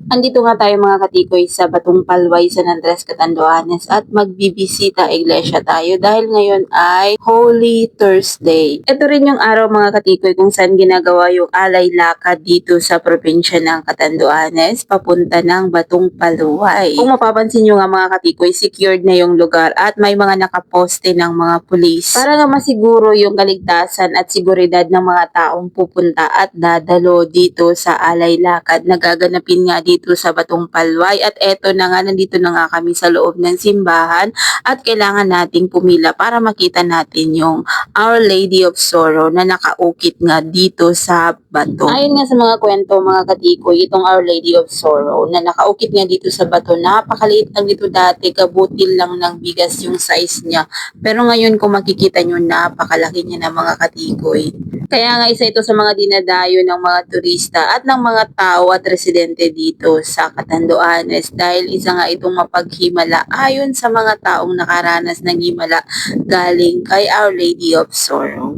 Andito nga tayo mga katikoy sa Batong Palway, San Andres, Catanduanes at magbibisita iglesia tayo dahil ngayon ay Holy Thursday. Ito rin yung araw mga katikoy kung saan ginagawa yung alay lakad dito sa probinsya ng Catanduanes papunta ng Batong Palway. Kung mapapansin nyo nga mga katikoy, secured na yung lugar at may mga nakaposte ng mga pulis para nga masiguro yung kaligtasan at seguridad ng mga taong pupunta at dadalo dito sa alay lakad na gaganapin nga dito sa Batong Palway. At eto na nga, nandito na nga kami sa loob ng simbahan at kailangan nating pumila para makita natin yung Our Lady of Sorrow na nakaukit nga dito sa bato. Ayon nga sa mga kwento mga katikoy, itong Our Lady of Sorrow na nakaukit nga dito sa bato, napakaliit lang dito dati, kabutil lang ng bigas yung size niya. Pero ngayon kung makikita nyo, napakalaki niya na mga katikoy. Kaya nga isa ito sa mga dinadayo ng mga turista at ng mga tao at residente dito sa Catanduanes dahil isa nga itong mapaghimala ayon sa mga taong nakaranas ng himala galing kay Our Lady of Sorrow.